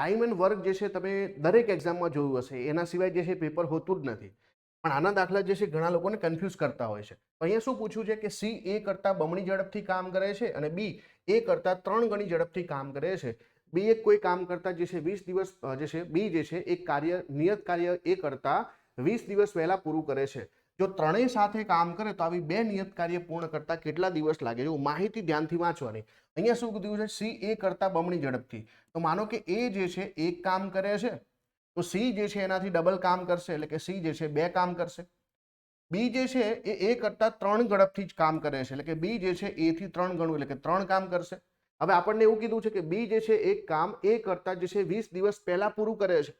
Time and work જે છે તમે દરેક એક્ઝામમાં જોયું હશે, એના સિવાય જે છે પેપર હોતું જ નથી. પણ આના દાખલા જે છે ઘણા લોકોને કન્ફ્યુઝ કરતા હોય છે. તો અહીંયા શું પૂછ્યું છે કે સી એ કરતાં બમણી ઝડપથી કામ કરે છે અને બી એ કરતાં 3 ગણી ઝડપથી કામ કરે છે. બી એક કોઈ કામ કરતા જે છે 20 દિવસ જે છે બી જે છે એક કાર્ય નિયત કાર્ય એ કરતાં 20 દિવસ પહેલા પૂરું કરે છે. જો ત્રણેય સાથે કામ કરે તો આવી બે નિયત કાર્ય પૂર્ણ કરતા કેટલા દિવસ લાગે? જો માહિતી ધ્યાનથી વાંચવાની. અહીંયા શું કીધું છે? સી એ કરતાં બમણી ઝડપથી. તો માનો કે એ જે છે એક કામ કરે છે, તો સી જે છે એનાથી ડબલ કામ કરશે, એટલે કે સી જે છે 2 કામ કરશે. બી જે છે એ કરતાં 3 ઝડપથી જ કામ કરે છે, એટલે કે બી જે છે એ થી 3 ગણું, એટલે કે 3 કામ કરશે. હવે આપણને એવું કીધું છે કે બી જે છે એક કામ એ કરતાં જે છે 20 દિવસ પહેલા પૂરું કરે છે.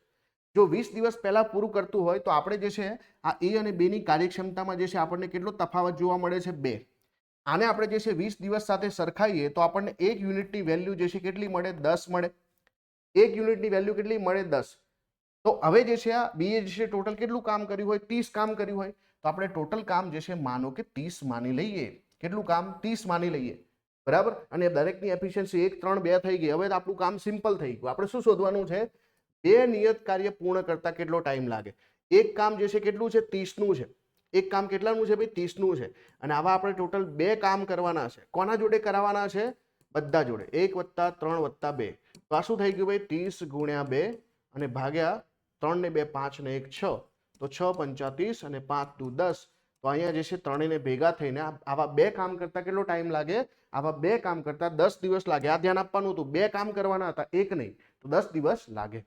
જો 20 દિવસ પહેલા પૂરું કરતું હોય તો આપણે જે છે આ એ અને બી ની કાર્યક્ષમતામાં જે છે આપણને કેટલો તફાવત જોવા મળે છે? 2. આને આપણે જે છે 20 દિવસ સાથે સરખાઈએ તો આપણને 1 યુનિટની વેલ્યુ જે છે કેટલી મળે? 10 મળે. 1 યુનિટની વેલ્યુ કેટલી મળે? 10. તો હવે જે છે આ બી જે છે ટોટલ કેટલું કામ કર્યું હોય? 30 કામ કર્યું હોય. તો આપણે ટોટલ કામ જે છે માનો કે 30 માની લઈએ. કેટલું કામ? 30 માની લઈએ. બરાબર? અને દરેકની એફિશિયન્સી 1 3 2 થઈ ગઈ. હવે આપણું કામ સિમ્પલ થઈ ગયું. આપણે શું શોધવાનું છે? બે નિયત કાર્ય પૂર્ણ કરતા કેટલો ટાઈમ લાગે? એક કામ જે છે કેટલું છે? 30 નું છે. એક કામ કેટલાનું છે ભાઈ? 30 નું છે. અને આવા આપણે ટોટલ 2 કામ કરવાના છે. કોના જોડે કરાવવાના છે? બધા જોડે. 1 + 3 + 2. તો આ શું થઈ ગયું ભાઈ? 30 × 2 અને ભાગ્યા 3 ને 2 5 ને 1 6. તો 6 × 5 = 30 અને 5 × 2 = 10. તો અહીંયા જે છે ત્રણેયને ભેગા થઈને આવા 2 કામ કરતા કેટલો ટાઈમ લાગે? આવા 2 કામ કરતા 10 દિવસ લાગે. આ ધ્યાન આપવાનું હતું. 2 કામ કરવાના હતા, એક નહીં. તો 10 દિવસ લાગે.